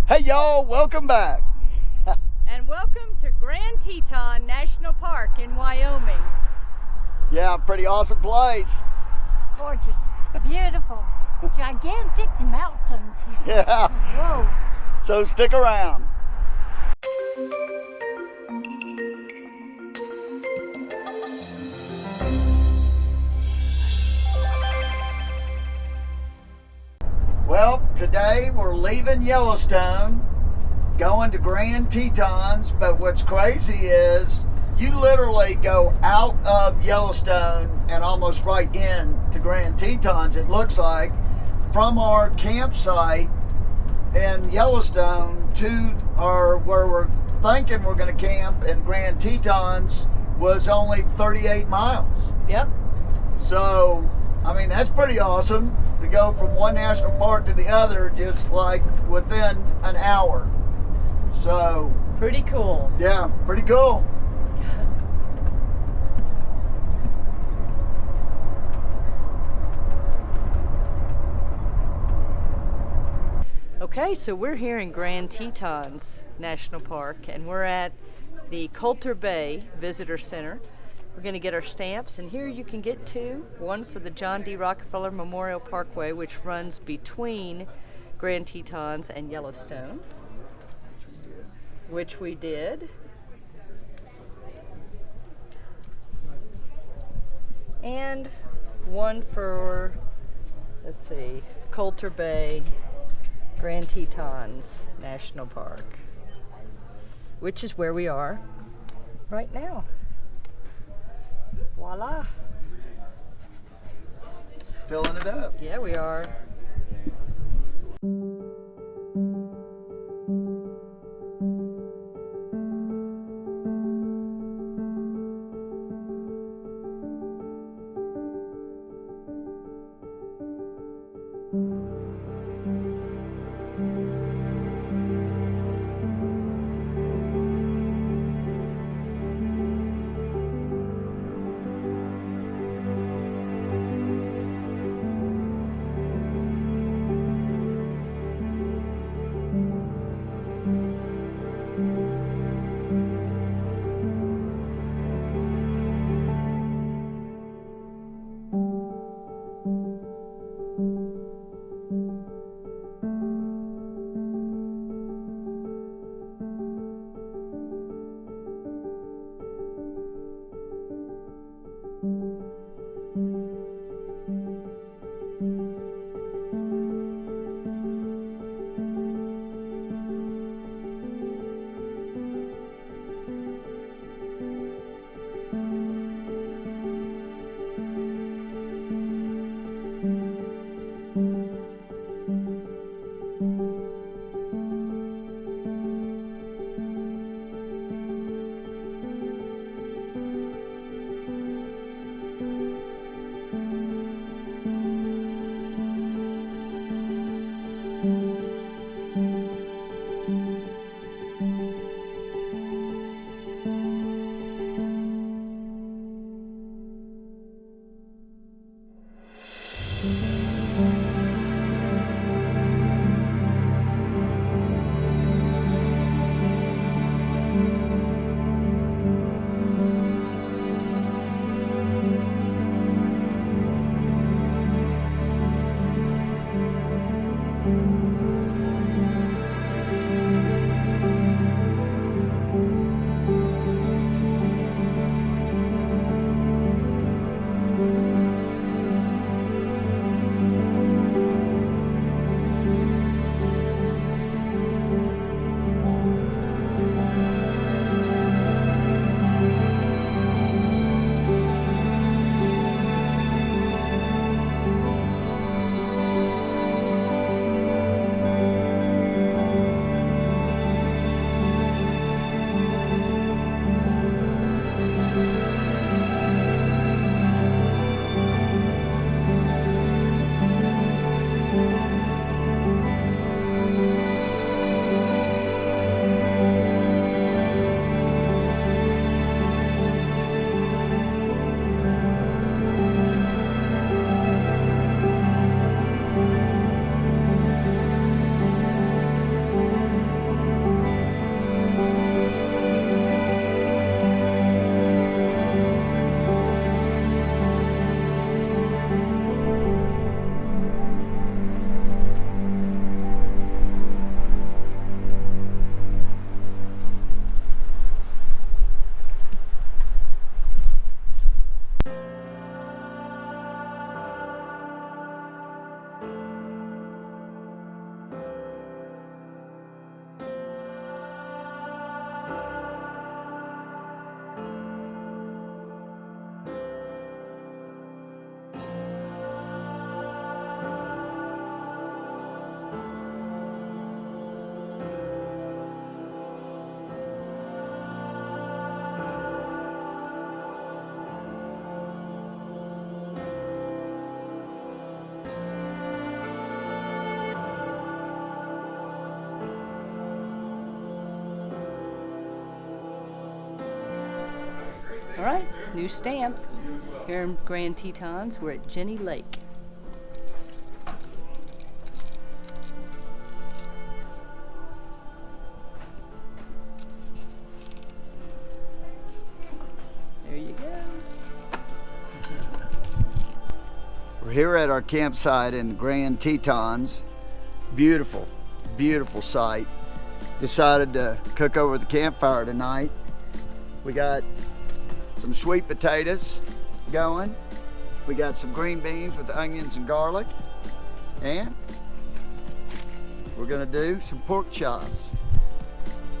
Hey y'all, welcome back. And welcome to Grand Teton National Park in Wyoming. Yeah, pretty awesome place. Gorgeous, beautiful, gigantic mountains. Yeah, Whoa. so stick around. Well, today we're leaving Yellowstone, going to Grand Tetons, but what's crazy is you literally go out of Yellowstone and almost right in to Grand Tetons, it looks like, from our campsite in Yellowstone to where we're thinking we're going to camp in Grand Tetons was only 38 miles. Yep. So, I mean, that's pretty awesome to go from one national park to the other just like within an hour. So, Pretty cool. yeah, pretty cool. Okay, so we're here in Grand Tetons National Park, and we're at the Colter Bay Visitor Center. We're going to get our stamps, and here you can get two. One for the John D. Rockefeller Memorial Parkway, which runs between Grand Tetons and Yellowstone, which we did. And one for, let's see, Colter Bay Grand Tetons National Park, which is where we are right now. Voila. Filling it up. Yeah, we are. All right, new stamp. Here in Grand Tetons, we're at Jenny Lake. There you go. We're here at our campsite in Grand Tetons. Beautiful, beautiful site. Decided to cook over the campfire tonight. We got some sweet potatoes going. We got some green beans with onions and garlic. And we're gonna do some pork chops.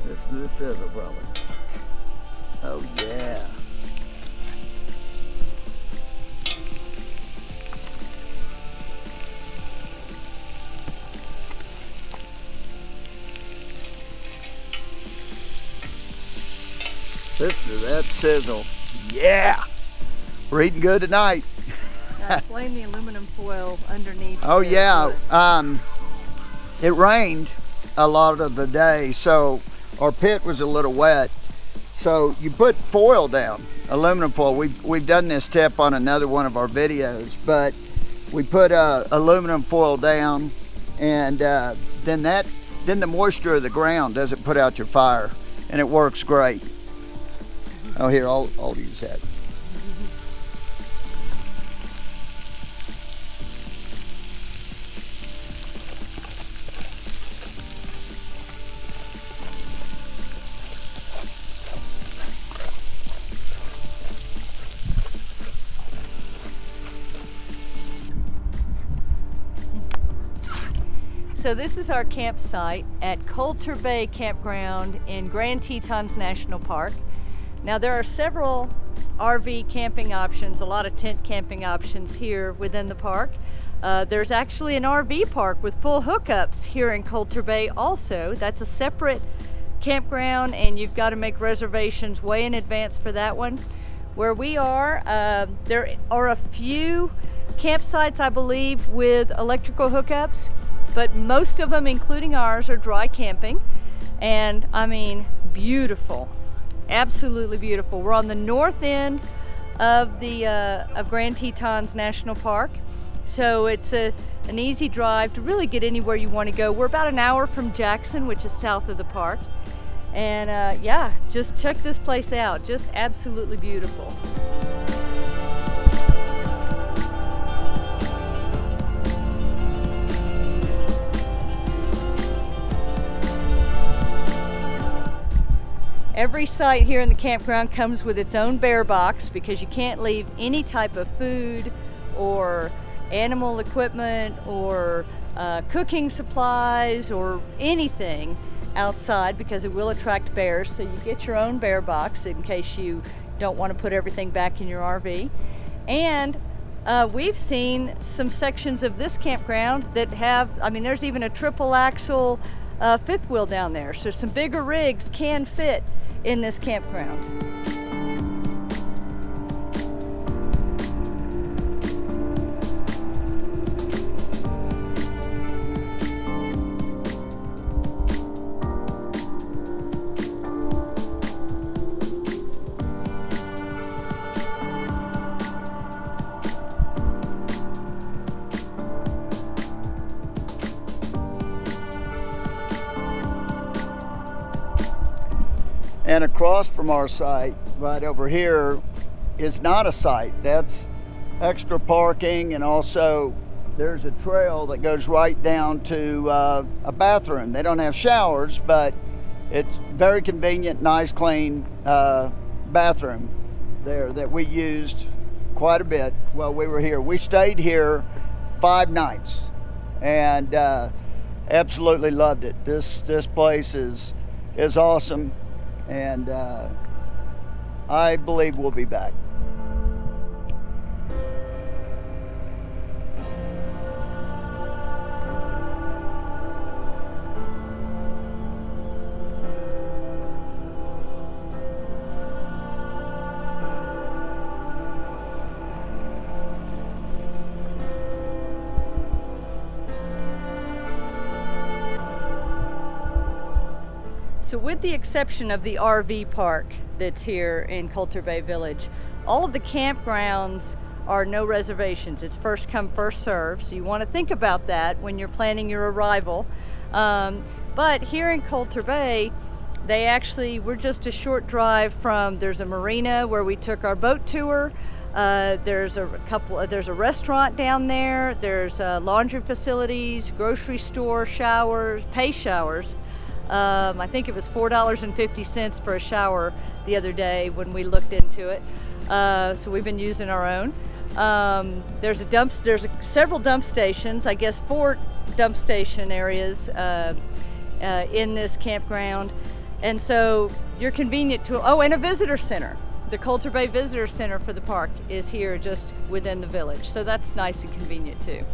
Listen to the sizzle, brother. Oh yeah. Listen to that sizzle. Yeah! We're eating good tonight. Now explain the aluminum foil underneath. Oh the yeah, wood. it rained a lot of the day, so our pit was a little wet. So you put foil down, aluminum foil. We've done this tip on another one of our videos, but we put aluminum foil down, and then the moisture of the ground doesn't put out your fire, and it works great. Oh, here, I'll use that. So this is our campsite at Colter Bay Campground in Grand Teton National Park. Now there are several RV camping options, a lot of tent camping options here within the park. There's actually an RV park with full hookups here in Colter Bay also. That's a separate campground, and you've got to make reservations way in advance for that one. Where we are, there are a few campsites, I believe, with electrical hookups, but most of them, including ours, are dry camping. And I mean, beautiful. Absolutely beautiful. We're on the north end of the of Grand Tetons National Park, so it's an easy drive to really get anywhere you want to go. We're about an hour from Jackson, which is south of the park, and yeah, just check this place out. Just absolutely beautiful. Every site here in the campground comes with its own bear box because you can't leave any type of food or animal equipment or cooking supplies or anything outside because it will attract bears. So you get your own bear box in case you don't want to put everything back in your RV. And we've seen some sections of this campground that have, I mean, there's even a triple axle fifth wheel down there. So some bigger rigs can fit in this campground. And across from our site, right over here, is not a site. That's extra parking, and also there's a trail that goes right down to a bathroom. They don't have showers, but it's very convenient, nice, clean bathroom there that we used quite a bit while we were here. We stayed here 5 nights and absolutely loved it. This place is awesome. And I believe we'll be back. So with the exception of the RV park, that's here in Colter Bay Village. All of the campgrounds are no reservations. It's first come, first serve. So you want to think about that when you're planning your arrival. But here in Colter Bay, we're just a short drive from, there's a marina where we took our boat tour. There's a restaurant down there. There's laundry facilities, grocery store, showers, pay showers. I think it was $4.50 for a shower the other day when we looked into it. So we've been using our own. There's several dump stations, I guess 4 dump station areas in this campground. And so you're convenient to, and a visitor center. The Colter Bay Visitor Center for the park is here just within the village. So that's nice and convenient too.